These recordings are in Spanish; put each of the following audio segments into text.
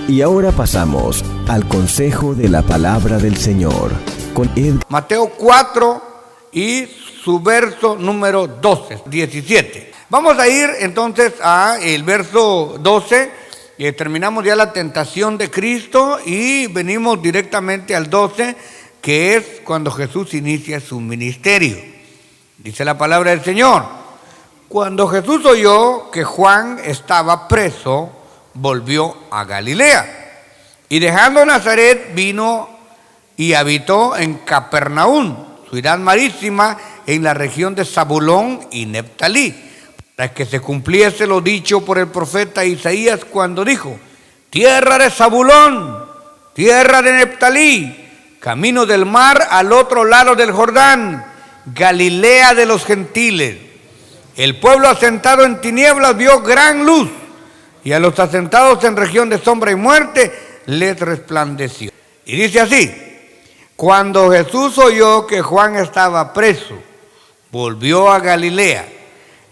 Y ahora pasamos al consejo de la palabra del Señor con Mateo 4 y su verso número 12, 17. Vamos a ir entonces a el verso 12, terminamos ya la tentación de Cristo y venimos directamente al 12, que es cuando Jesús inicia su ministerio. Dice la palabra del Señor: cuando Jesús oyó que Juan estaba preso, volvió a Galilea, y dejando Nazaret vino y habitó en Capernaum, ciudad marítima, en la región de Zabulón y Neftalí, para que se cumpliese lo dicho por el profeta Isaías cuando dijo: tierra de Zabulón, tierra de Neftalí, camino del mar al otro lado del Jordán, Galilea de los gentiles. El pueblo asentado en tinieblas vio gran luz, y a los asentados en región de sombra y muerte les resplandeció. Y dice así: cuando Jesús oyó que Juan estaba preso, volvió a Galilea,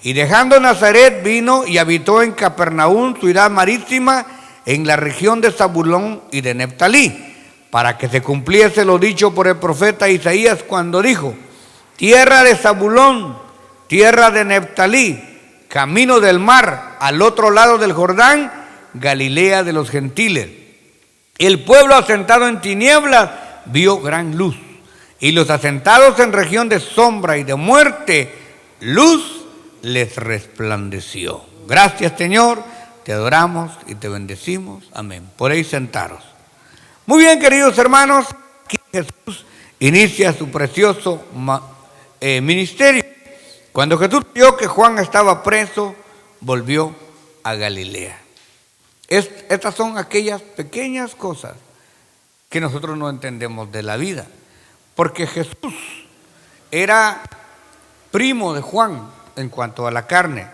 y dejando Nazaret vino y habitó en Capernaum, ciudad marítima, en la región de Zabulón y de Neftalí, para que se cumpliese lo dicho por el profeta Isaías cuando dijo: tierra de Zabulón, tierra de Neftalí, camino del mar al otro lado del Jordán, Galilea de los gentiles. El pueblo asentado en tinieblas vio gran luz, y los asentados en región de sombra y de muerte, luz les resplandeció. Gracias, Señor, te adoramos y te bendecimos. Amén. Podéis sentaros. Muy bien, queridos hermanos, aquí Jesús inicia su precioso ministerio. Cuando Jesús vio que Juan estaba preso, volvió a Galilea. Estas son aquellas pequeñas cosas que nosotros no entendemos de la vida, porque Jesús era primo de Juan en cuanto a la carne,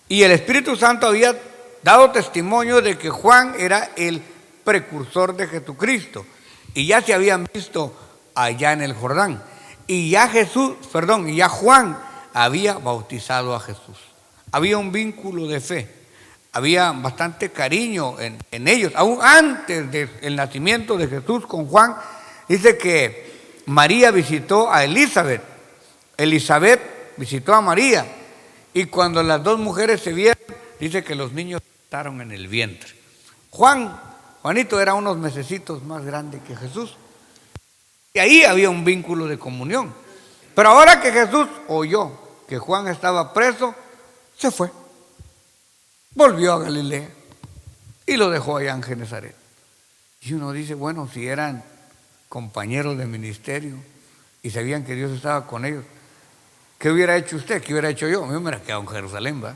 y el Espíritu Santo había dado testimonio de que Juan era el precursor de Jesucristo, y ya se habían visto allá en el Jordán, y ya Juan había bautizado a Jesús. Había un vínculo de fe, había bastante cariño en ellos. Aún antes del nacimiento de Jesús con Juan, dice que María visitó a Elizabeth, Elizabeth visitó a María, y cuando las dos mujeres se vieron, dice que los niños estaron en el vientre. Juanito era unos mesecitos más grande que Jesús, y ahí había un vínculo de comunión. Pero ahora que Jesús oyó que Juan estaba preso, se fue, volvió a Galilea y lo dejó allá en Genesaret. Y uno dice, bueno, si eran compañeros de ministerio y sabían que Dios estaba con ellos, ¿qué hubiera hecho usted? ¿Qué hubiera hecho yo? A mí me hubiera quedado en Jerusalén, ¿va?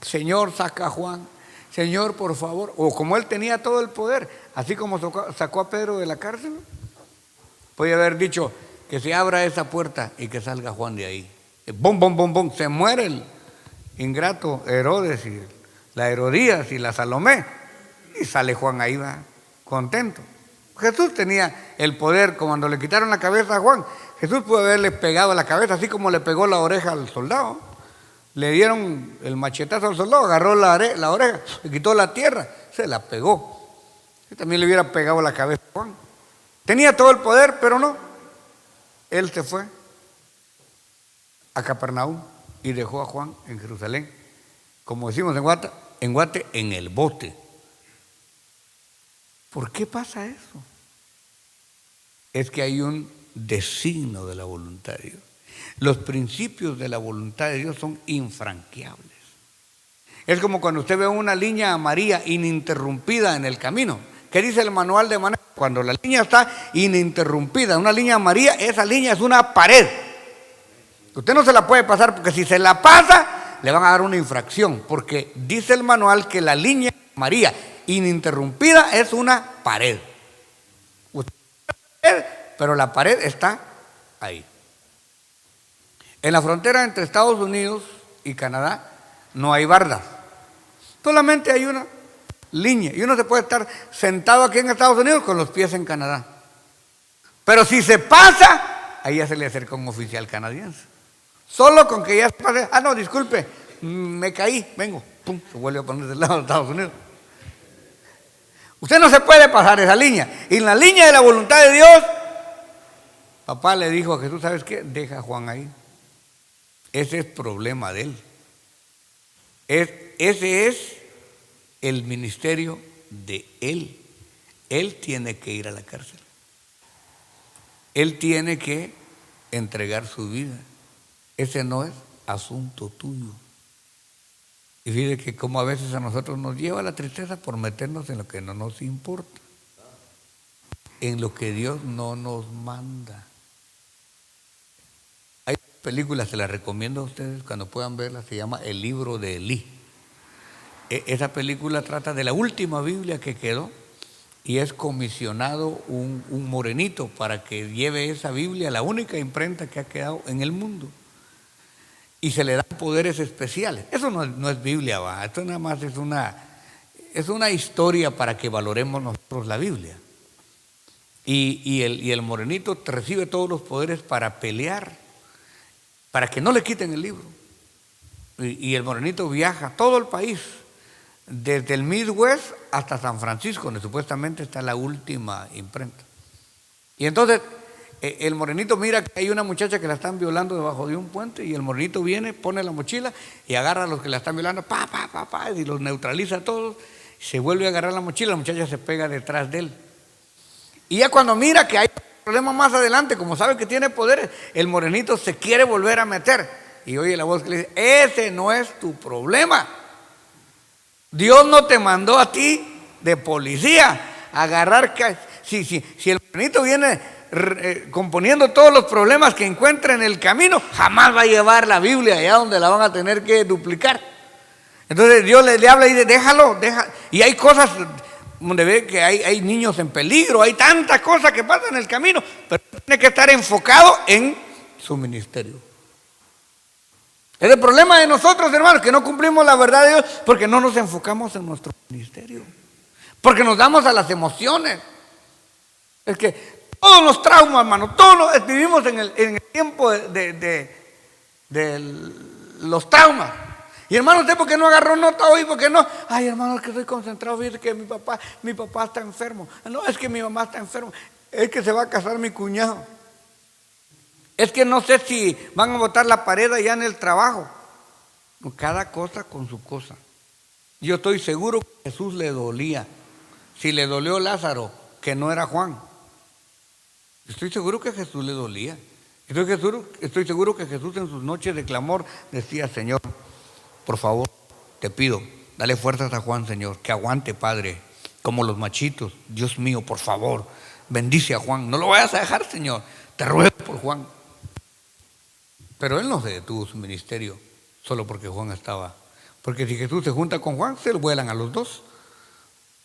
Señor, saca a Juan, Señor, por favor. O como él tenía todo el poder, así como sacó a Pedro de la cárcel, podía haber dicho que se abra esa puerta y que salga Juan de ahí. Bom, bom, bom, bom, se muere el ingrato Herodes y la Herodías y la Salomé, y sale Juan ahí, va, contento. Jesús tenía el poder. Cuando le quitaron la cabeza a Juan, Jesús pudo haberle pegado la cabeza, así como le pegó la oreja al soldado. Le dieron el machetazo al soldado, agarró la oreja, le quitó la tierra, se la pegó. Y también le hubiera pegado la cabeza a Juan. Tenía todo el poder, pero no. Él se fue a Capernaum y dejó a Juan en Jerusalén, como decimos en Guate, en el bote. ¿Por qué pasa eso? Es que hay un designio de la voluntad de Dios. Los principios de la voluntad de Dios son infranqueables. Es como cuando usted ve una línea amarilla ininterrumpida en el camino. ¿Qué dice el manual de manejo? Cuando la línea está ininterrumpida, una línea amarilla, esa línea es una pared. Usted no se la puede pasar, porque si se la pasa, le van a dar una infracción, porque dice el manual que la línea amarilla ininterrumpida es una pared. Pero la pared está ahí. En la frontera entre Estados Unidos y Canadá no hay bardas, solamente hay una línea, y uno se puede estar sentado aquí en Estados Unidos con los pies en Canadá. Pero si se pasa, ahí ya se le acerca un oficial canadiense. Solo con que ya se pase, no, disculpe, me caí, vengo, pum, se vuelve a poner del lado de Estados Unidos. Usted no se puede pasar esa línea. Y en la línea de la voluntad de Dios, papá le dijo a Jesús, ¿sabes qué? Deja a Juan ahí. Ese es problema de él. Ese es el ministerio de él. Él tiene que ir a la cárcel. Él tiene que entregar su vida. Ese no es asunto tuyo. Y fíjate que como a veces a nosotros nos lleva la tristeza por meternos en lo que no nos importa, en lo que Dios no nos manda. Hay películas, se las recomiendo a ustedes cuando puedan verlas, se llama El libro de Elí. Esa película trata de la última Biblia que quedó y es comisionado un morenito para que lleve esa Biblia, la única imprenta que ha quedado en el mundo. Y se le dan poderes especiales. Eso no es Biblia, va. Esto nada más es una historia para que valoremos nosotros la Biblia. Y el morenito recibe todos los poderes para pelear, para que no le quiten el libro. Y el morenito viaja a todo el país, desde el Midwest hasta San Francisco, donde supuestamente está la última imprenta. Y entonces el morenito mira que hay una muchacha que la están violando debajo de un puente, y el morenito viene, pone la mochila y agarra a los que la están violando, y los neutraliza a todos. Se vuelve a agarrar la muchacha se pega detrás de él. Y ya cuando mira que hay problemas más adelante, como sabe que tiene poderes, el morenito se quiere volver a meter. Y oye la voz que le dice, ese no es tu problema. Dios no te mandó a ti de policía a agarrar. Si el morenito viene componiendo todos los problemas que encuentra en el camino, jamás va a llevar la Biblia allá donde la van a tener que duplicar. Entonces Dios le habla y dice, déjalo. Y hay cosas donde ve que hay niños en peligro, hay tantas cosas que pasan en el camino, pero tiene que estar enfocado en su ministerio. Es el problema de nosotros, hermanos, que no cumplimos la verdad de Dios porque no nos enfocamos en nuestro ministerio, porque nos damos a las emociones. Es que todos los traumas, hermano, todos vivimos en el tiempo de los traumas. Y hermano, ¿usted por qué no agarró nota hoy? ¿Por qué no? Ay, hermano, es que estoy concentrado. Fíjate que mi papá está enfermo. No, es que mi mamá está enferma. Es que se va a casar mi cuñado. Es que no sé si van a botar la pared allá en el trabajo. Cada cosa con su cosa. Yo estoy seguro que Jesús le dolía. Si le dolió Lázaro, que no era Juan. Estoy seguro que a Jesús le dolía. Estoy seguro que Jesús en sus noches de clamor decía, Señor, por favor, te pido, dale fuerzas a Juan, Señor, que aguante, Padre, como los machitos. Dios mío, por favor, bendice a Juan. No lo vayas a dejar, Señor. Te ruego por Juan. Pero él no se detuvo su ministerio solo porque Juan estaba. Porque si Jesús se junta con Juan, se lo vuelan a los dos.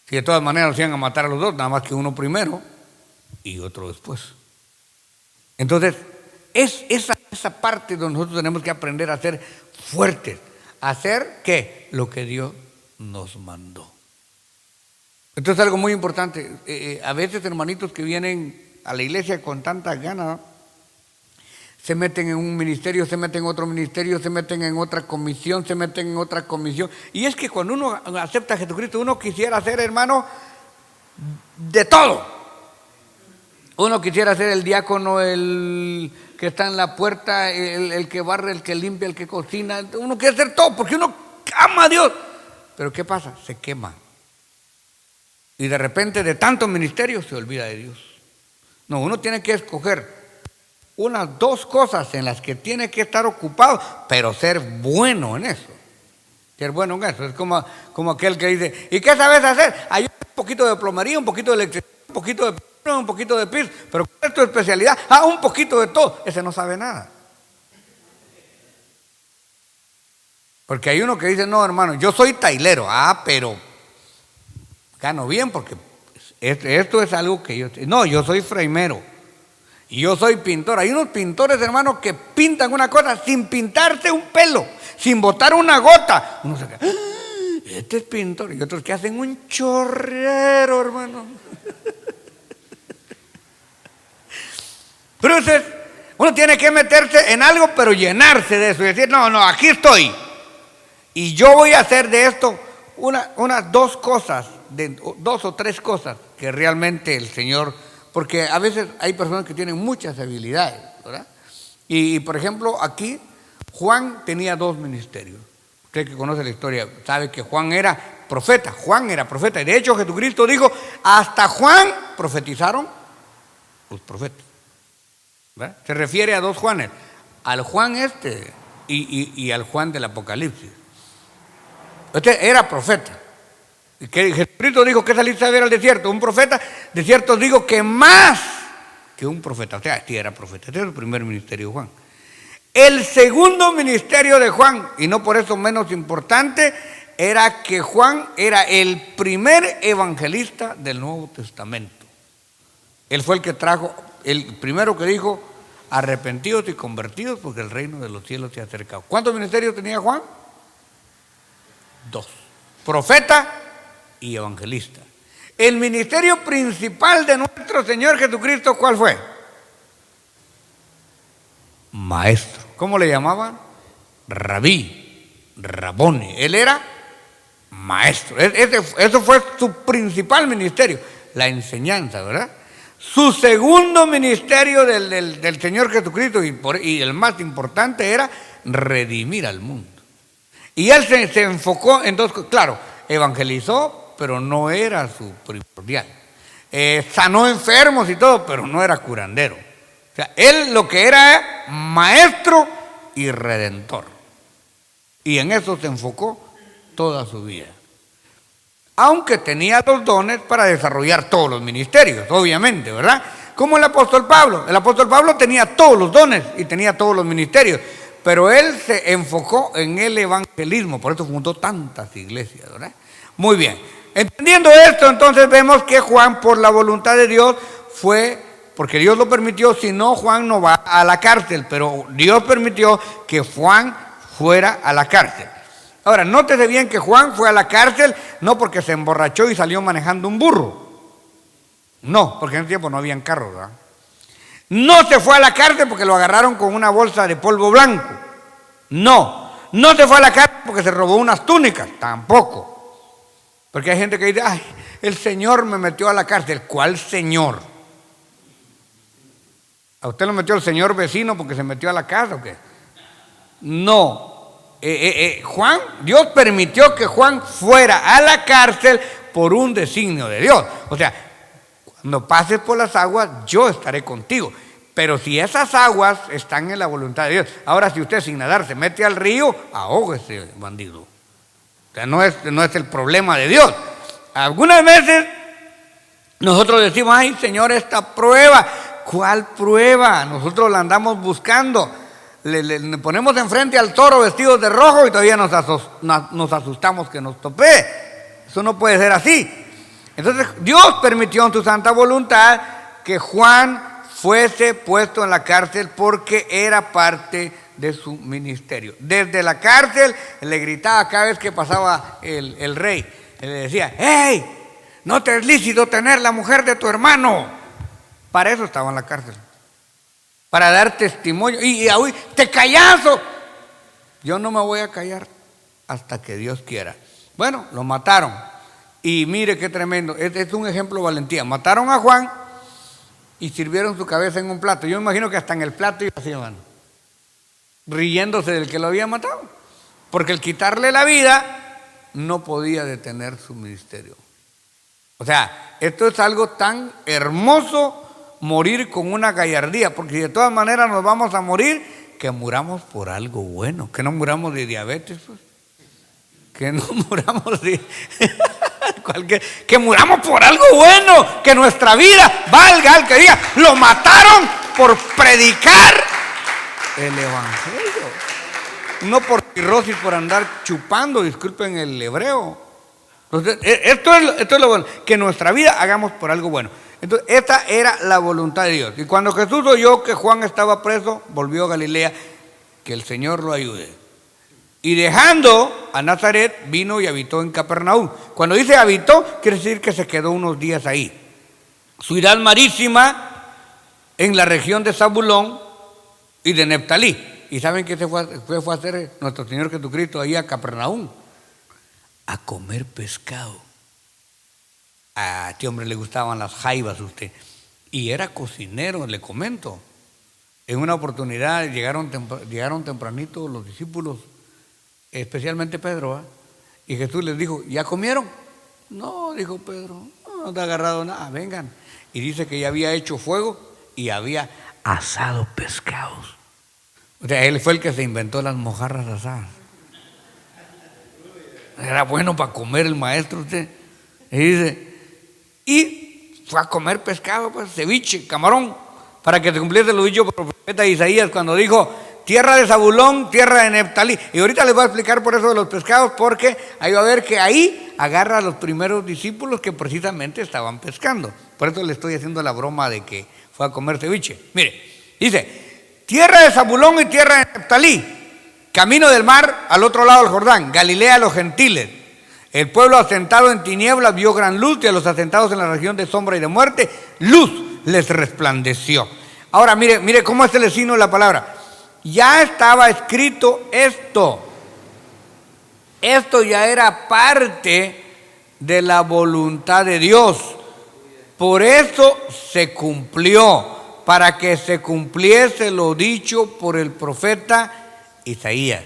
Si de todas maneras los iban a matar a los dos, nada más que uno primero y otro después. Entonces, es esa parte donde nosotros tenemos que aprender a ser fuertes. Hacer ¿qué? Lo que Dios nos mandó. Entonces algo muy importante. A veces hermanitos que vienen a la iglesia con tantas ganas, se meten en un ministerio, se meten en otro ministerio, se meten en otra comisión, se meten en otra comisión. Y es que cuando uno acepta a Jesucristo, uno quisiera ser, hermano, de todo. Uno quisiera ser el diácono, el que está en la puerta, el que barre, el que limpia, el que cocina. Uno quiere ser todo porque uno ama a Dios. Pero ¿qué pasa? Se quema. Y de repente de tantos ministerios se olvida de Dios. No, uno tiene que escoger unas dos cosas en las que tiene que estar ocupado, pero ser bueno en eso. Ser bueno en eso. Es como aquel que dice, ¿y qué sabes hacer? Hay un poquito de plomería, un poquito de electricidad, un poquito de piso, pero ¿cuál es tu especialidad? Un poquito de todo. Ese no sabe nada. Porque hay uno que dice, no, hermano, yo soy tailero. Pero gano bien porque esto es algo que yo... No, yo soy fraimero. Y yo soy pintor. Hay unos pintores, hermanos, que pintan una cosa sin pintarse un pelo, sin botar una gota. Uno se queda, este es pintor. Y otros que hacen un chorrero, hermano. Pero uno tiene que meterse en algo, pero llenarse de eso y decir, no, aquí estoy. Y yo voy a hacer de esto unas dos cosas de dos o tres cosas que realmente el Señor, porque a veces hay personas que tienen muchas habilidades, ¿verdad? Y por ejemplo, aquí Juan tenía dos ministerios. Usted que conoce la historia sabe que Juan era profeta. Y de hecho Jesucristo dijo, hasta Juan profetizaron los profetas, ¿verdad? Se refiere a dos Juanes, al Juan y al Juan del Apocalipsis. Este era profeta. Y que Jesucristo dijo que saliste a ver al desierto. Un profeta, de cierto digo que más que un profeta. O sea, sí era profeta. Este es el primer ministerio de Juan. El segundo ministerio de Juan, y no por eso menos importante, era que Juan era el primer evangelista del Nuevo Testamento. Él fue el que trajo, el primero que dijo, arrepentidos y convertidos porque el reino de los cielos se ha acercado. ¿Cuántos ministerios tenía Juan? Dos. Profeta y evangelista. El ministerio principal de nuestro Señor Jesucristo, ¿cuál fue? Maestro. ¿Cómo le llamaban? Rabí, Raboni. Él era maestro. Eso fue su principal ministerio, la enseñanza, ¿verdad? Su segundo ministerio del Señor Jesucristo y el más importante era redimir al mundo. Y él se enfocó en dos cosas. Claro, evangelizó, pero no era su primordial. Sanó enfermos y todo, pero no era curandero. O sea, él lo que era maestro y redentor. Y en eso se enfocó toda su vida. Aunque tenía los dones para desarrollar todos los ministerios, obviamente, ¿verdad? Como el apóstol Pablo. El apóstol Pablo tenía todos los dones y tenía todos los ministerios, pero él se enfocó en el evangelismo, por eso fundó tantas iglesias, ¿verdad? Muy bien. Entendiendo esto, entonces vemos que Juan, por la voluntad de Dios, fue, porque Dios lo permitió, si no, Juan no va a la cárcel, pero Dios permitió que Juan fuera a la cárcel. Ahora, nótese bien que Juan fue a la cárcel no porque se emborrachó y salió manejando un burro. No, porque en ese tiempo no habían carros, ¿verdad? No se fue a la cárcel porque lo agarraron con una bolsa de polvo blanco. No se fue a la cárcel porque se robó unas túnicas. Tampoco. Porque hay gente que dice, ay, el Señor me metió a la cárcel. ¿Cuál Señor? ¿A usted lo metió el señor vecino porque se metió a la casa o qué? No. Juan, Dios permitió que Juan fuera a la cárcel por un designio de Dios. O sea, cuando pases por las aguas, yo estaré contigo. Pero si esas aguas están en la voluntad de Dios. Ahora, si usted sin nadar se mete al río, ahógese, bandido. O sea, no es el problema de Dios. Algunas veces nosotros decimos, ay, Señor, esta prueba. ¿Cuál prueba? Nosotros la andamos buscando. Le ponemos enfrente al toro vestidos de rojo y todavía nos asustamos que nos tope. Eso no puede ser así. Entonces Dios permitió en su santa voluntad que Juan fuese puesto en la cárcel porque era parte de su ministerio. Desde la cárcel le gritaba cada vez que pasaba el rey. Le decía, ¡hey! No te es lícito tener la mujer de tu hermano. Para eso estaba en la cárcel. Para dar testimonio. Y hoy, te callazo. Yo no me voy a callar hasta que Dios quiera. Bueno, lo mataron. Y mire qué tremendo. Es un ejemplo de valentía. Mataron a Juan y sirvieron su cabeza en un plato. Yo me imagino que hasta en el plato iba así, hermano, riéndose del que lo había matado. Porque el quitarle la vida no podía detener su ministerio. O sea, esto es algo tan hermoso, morir con una gallardía, porque de todas maneras nos vamos a morir, que muramos por algo bueno, que no muramos de diabetes, pues. Que no muramos de que muramos por algo bueno, que nuestra vida valga al que diga, lo mataron por predicar el evangelio, no por cirrosis, por andar chupando, disculpen el hebreo. Entonces, esto es lo bueno, que nuestra vida hagamos por algo bueno. Entonces, esta era la voluntad de Dios. Y cuando Jesús oyó que Juan estaba preso, volvió a Galilea, que el Señor lo ayude. Y dejando a Nazaret, vino y habitó en Capernaum. Cuando dice habitó, quiere decir que se quedó unos días ahí. Ciudad marítima en la región de Zabulón y de Neftalí. ¿Y saben qué se fue a hacer nuestro Señor Jesucristo ahí a Capernaum? A comer pescado. A este hombre le gustaban las jaivas a usted. Y era cocinero, le comento. En una oportunidad llegaron tempranito los discípulos, especialmente Pedro, y Jesús les dijo, ¿ya comieron? No, dijo Pedro, no te ha agarrado nada, vengan. Y dice que ya había hecho fuego y había asado pescados. O sea, él fue el que se inventó las mojarras asadas. Era bueno para comer el maestro usted. Y dice, y fue a comer pescado, pues, ceviche, camarón, para que se cumpliese lo dicho por el profeta Isaías cuando dijo, tierra de Zabulón, tierra de Neftalí. Y ahorita les voy a explicar por eso de los pescados, porque ahí va a ver que ahí agarra a los primeros discípulos que precisamente estaban pescando. Por eso le estoy haciendo la broma de que fue a comer ceviche. Mire, dice, tierra de Zabulón y tierra de Neftalí, camino del mar al otro lado del Jordán, Galilea a los gentiles. El pueblo asentado en tinieblas vio gran luz, y a los asentados en la región de sombra y de muerte, luz les resplandeció. Ahora mire cómo es el signo de la palabra. Ya estaba escrito esto. Esto ya era parte de la voluntad de Dios. Por eso se cumplió, para que se cumpliese lo dicho por el profeta Isaías.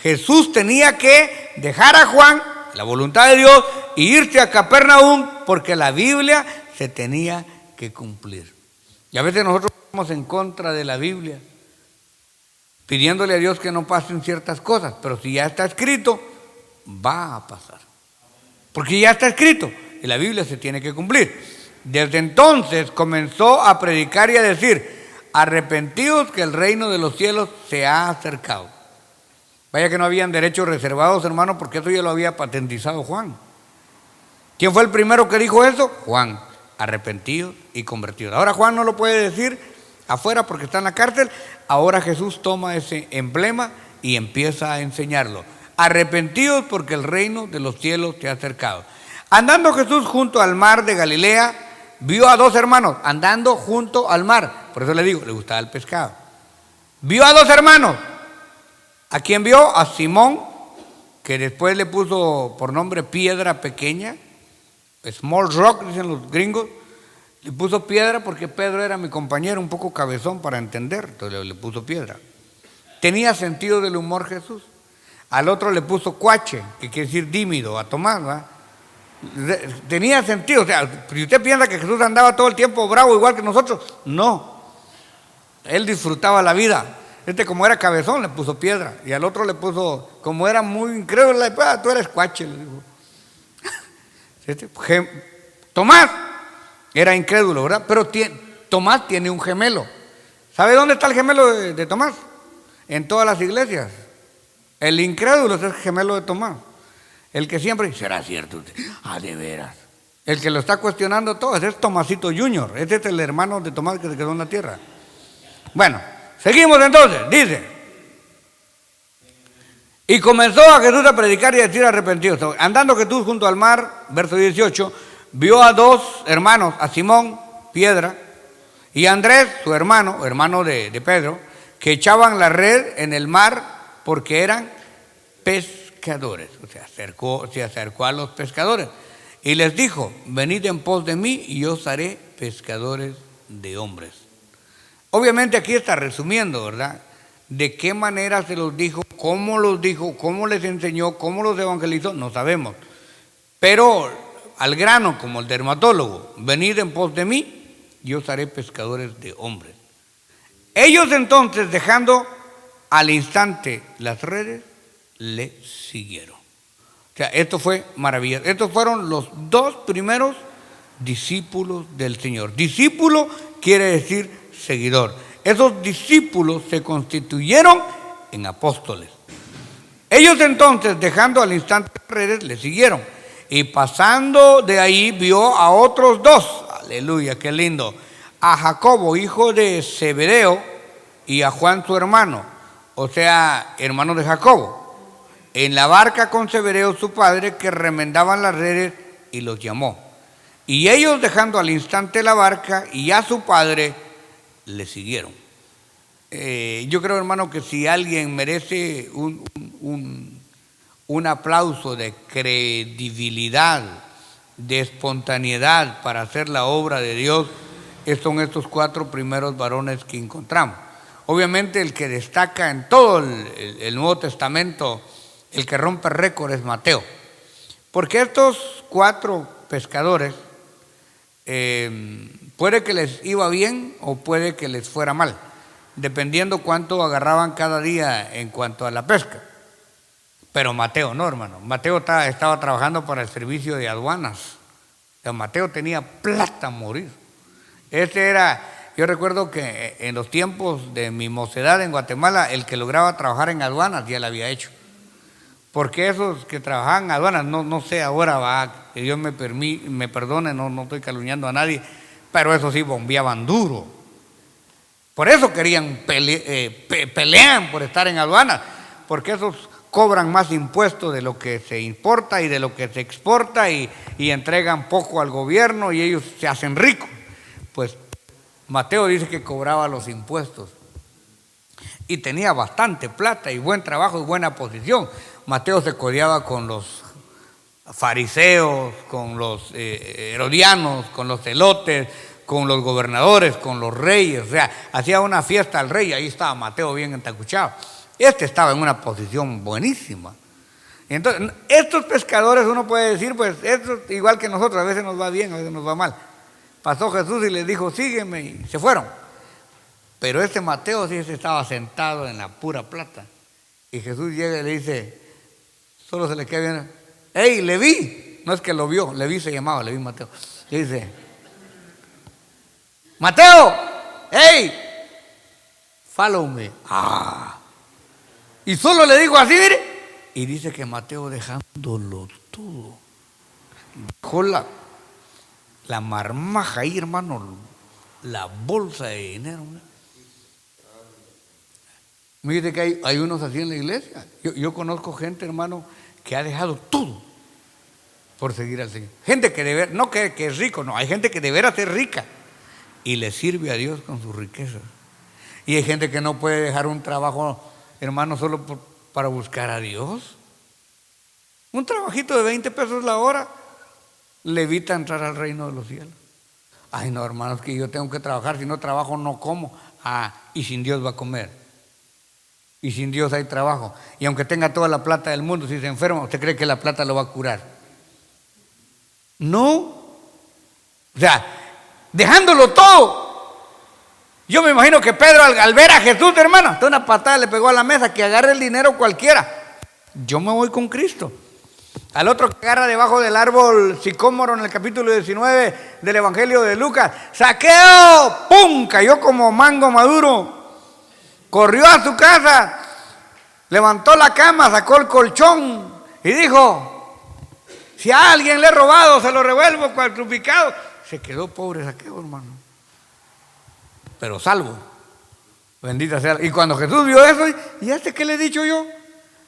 Jesús tenía que dejar a Juan, la voluntad de Dios, e irse a Capernaum, porque la Biblia se tenía que cumplir. Y a veces nosotros estamos en contra de la Biblia, pidiéndole a Dios que no pasen ciertas cosas, pero si ya está escrito, va a pasar. Porque ya está escrito y la Biblia se tiene que cumplir. Desde entonces comenzó a predicar y a decir, arrepentidos que el reino de los cielos se ha acercado. Vaya que no habían derechos reservados, hermano, porque eso ya lo había patentizado Juan. ¿Quién fue el primero que dijo eso? Juan, arrepentidos y convertidos. Ahora Juan no lo puede decir afuera porque está en la cárcel. Ahora Jesús toma ese emblema y empieza a enseñarlo. Arrepentidos porque el reino de los cielos se ha acercado. Andando Jesús junto al mar de Galilea, vio a dos hermanos andando junto al mar. Por eso le digo, le gustaba el pescado. Vio a dos hermanos. ¿A quién vio? A Simón, que después le puso por nombre piedra pequeña, small rock, dicen los gringos. Le puso piedra porque Pedro era mi compañero, un poco cabezón para entender, entonces le puso piedra. Tenía sentido del humor Jesús. Al otro le puso cuache, que quiere decir dímido, a Tomás, ¿verdad? Tenía sentido. O sea, si usted piensa que Jesús andaba todo el tiempo bravo igual que nosotros, no. Él disfrutaba la vida. Como era cabezón le puso piedra, y al otro le puso, como era muy incrédulo, tú eres cuache, le dijo. Tomás era incrédulo, ¿verdad? Pero Tomás tiene un gemelo. ¿Sabe dónde está el gemelo de Tomás? En todas las iglesias. El incrédulo es el gemelo de Tomás. El que siempre, ¿será cierto? De veras. El que lo está cuestionando todo, ese es Tomasito Junior. Ese es el hermano de Tomás que se quedó en la tierra. Bueno, seguimos entonces, dice. Y comenzó a Jesús a predicar y a decir arrepentidos. Andando Jesús junto al mar, verso 18, vio a dos hermanos, a Simón, piedra, y a Andrés, su hermano de Pedro, que echaban la red en el mar porque eran pescadores. O sea, se acercó a los pescadores y les dijo, venid en pos de mí y yo os haré pescadores de hombres. Obviamente aquí está resumiendo, ¿verdad? De qué manera se los dijo, cómo les enseñó, cómo los evangelizó, no sabemos. Pero al grano, como el dermatólogo, venid en pos de mí, yo os haré pescadores de hombres. Ellos entonces, dejando al instante las redes, le siguieron. O sea, esto fue maravilloso. Estos fueron los dos primeros discípulos del Señor. Discípulo quiere decir seguidor. Esos discípulos se constituyeron en apóstoles. Ellos entonces, dejando al instante las redes, le siguieron. Y pasando de ahí, vio a otros dos. Aleluya, qué lindo. A Jacobo, hijo de Zebedeo, y a Juan su hermano, o sea, hermano de Jacobo, en la barca con Zebedeo su padre, que remendaban las redes, y los llamó. Y ellos, dejando al instante la barca y a su padre, le siguieron. Yo creo, hermano, que si alguien merece un aplauso de credibilidad de espontaneidad para hacer la obra de Dios, son estos 4 primeros varones que encontramos. Obviamente el que destaca en todo el Nuevo Testamento, el que rompe récord es Mateo, porque estos 4 pescadores puede que les iba bien o puede que les fuera mal, dependiendo cuánto agarraban cada día en cuanto a la pesca. Pero Mateo no, hermano. Mateo estaba trabajando para el servicio de aduanas. O sea, Mateo tenía plata a morir. Yo recuerdo que en los tiempos de mi mocedad en Guatemala, el que lograba trabajar en aduanas ya lo había hecho. Porque esos que trabajaban en aduanas, no sé ahora, que Dios me perdone, no estoy calumniando a nadie, pero eso sí bombeaban duro. Por eso pelean por estar en aduanas, porque esos cobran más impuestos de lo que se importa y de lo que se exporta y entregan poco al gobierno y ellos se hacen ricos. Pues Mateo dice que cobraba los impuestos y tenía bastante plata y buen trabajo y buena posición. Mateo se codeaba con los fariseos, con los herodianos, con los celotes, con los gobernadores, con los reyes. O sea, hacía una fiesta al rey y ahí estaba Mateo bien entacuchado. Estaba en una posición buenísima. Entonces, estos pescadores, uno puede decir, pues, igual que nosotros, a veces nos va bien, a veces nos va mal. Pasó Jesús y les dijo, sígueme, y se fueron. Pero Mateo sí estaba sentado en la pura plata. Y Jesús llega y le dice, solo se le queda viendo, ¡hey, Leví! No es que lo vio, Leví se llamaba, Leví Mateo. Le dice, ¡Mateo! ¡Hey! Follow me. Y solo le digo así, mire. Y dice que Mateo, dejándolo todo, dejó la marmaja ahí, hermano, la bolsa de dinero. Mire que hay unos así en la iglesia. Yo conozco gente, hermano, que ha dejado todo por seguir al Señor. Gente que no que es rico, no, hay gente que de veras es rica y le sirve a Dios con sus riquezas. Y hay gente que no puede dejar un trabajo, hermano, solo para buscar a Dios. Un trabajito de 20 pesos la hora le evita entrar al reino de los cielos. Ay, no, hermanos, que yo tengo que trabajar, si no trabajo no como. Y sin Dios va a comer. Y sin Dios hay trabajo. Y aunque tenga toda la plata del mundo, si se enferma, ¿usted cree que la plata lo va a curar? No. O sea, dejándolo todo. Yo me imagino que Pedro al ver a Jesús, hermano, de una patada le pegó a la mesa, que agarre el dinero cualquiera. Yo me voy con Cristo. Al otro que agarra debajo del árbol sicómoro en el capítulo 19 del Evangelio de Lucas, ¡Saqueo! ¡Pum! Cayó como mango maduro. Corrió a su casa, levantó la cama, sacó el colchón y dijo, si a alguien le he robado, se lo revuelvo cuadruplicado. Se quedó pobre Saqueo, hermano, pero salvo. Bendita sea. Y cuando Jesús vio eso, ¿y qué le he dicho yo?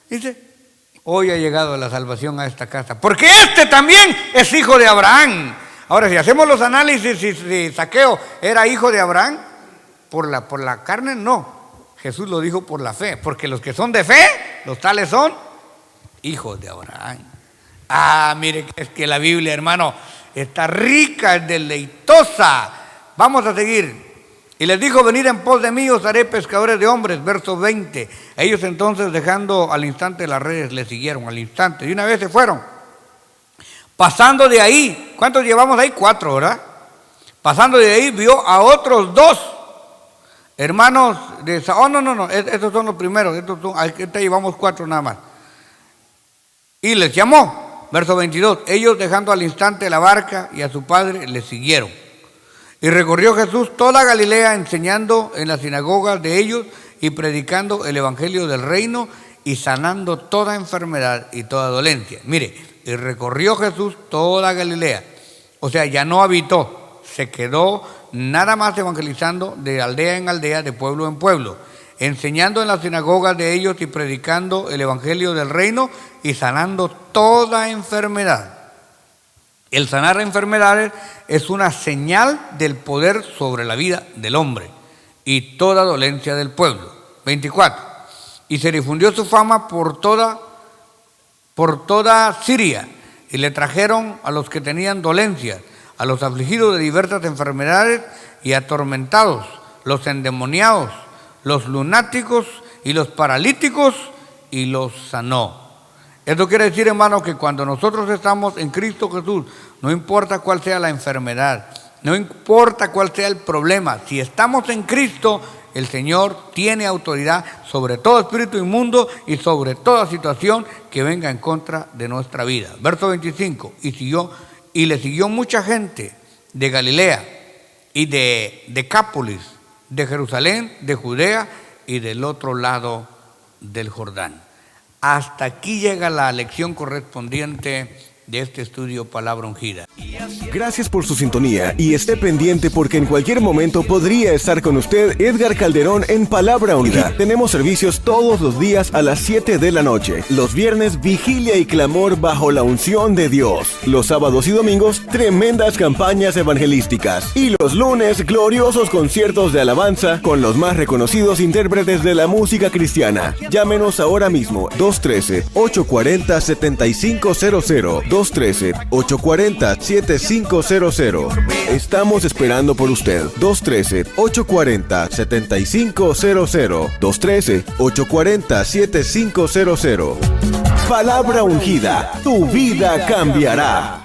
Dice, hoy ha llegado la salvación a esta casa, porque también es hijo de Abraham. Ahora, si hacemos los análisis, si Saqueo era hijo de Abraham, por la carne, no. Jesús lo dijo por la fe, porque los que son de fe, los tales son hijos de Abraham. Mire, es que la Biblia, hermano, está rica, es deleitosa. Vamos a seguir. Y les dijo, venid en pos de mí, os haré pescadores de hombres, verso 20. Ellos entonces, dejando al instante las redes, le siguieron al instante. Y una vez se fueron. Pasando de ahí, ¿cuántos llevamos ahí? 4, ¿verdad? Pasando de ahí, vio a otros 2 hermanos de no, estos son los primeros, ahorita llevamos 4 nada más. Y les llamó, verso 22, ellos dejando al instante la barca y a su padre le siguieron. Y recorrió Jesús toda Galilea enseñando en las sinagogas de ellos y predicando el evangelio del reino y sanando toda enfermedad y toda dolencia. Mire, y recorrió Jesús toda Galilea, o sea, ya no habitó, se quedó nada más evangelizando de aldea en aldea, de pueblo en pueblo, enseñando en las sinagogas de ellos y predicando el evangelio del reino y sanando toda enfermedad. El sanar enfermedades es una señal del poder sobre la vida del hombre y toda dolencia del pueblo. 24. Y se difundió su fama por toda Siria, y le trajeron a los que tenían dolencias, a los afligidos de diversas enfermedades y atormentados, los endemoniados, los lunáticos y los paralíticos, y los sanó. Esto quiere decir, hermano, que cuando nosotros estamos en Cristo Jesús, no importa cuál sea la enfermedad, no importa cuál sea el problema, si estamos en Cristo, el Señor tiene autoridad sobre todo espíritu inmundo y sobre toda situación que venga en contra de nuestra vida. Verso 25, y le siguió mucha gente de Galilea y de Decápolis, de Jerusalén, de Judea y del otro lado del Jordán. Hasta aquí llega la lección correspondiente de este estudio Palabra Ungida. Gracias por su sintonía y esté pendiente porque en cualquier momento podría estar con usted Edgar Calderón en Palabra Ungida. Tenemos servicios todos los días a las 7 de la noche. Los viernes, vigilia y clamor bajo la unción de Dios. Los sábados y domingos, tremendas campañas evangelísticas. Y los lunes, gloriosos conciertos de alabanza con los más reconocidos intérpretes de la música cristiana. Llámenos ahora mismo, 213-840-7500. 213-840-7500. Estamos esperando por usted. 213-840-7500. 213-840-7500. Palabra Ungida. Tu vida cambiará.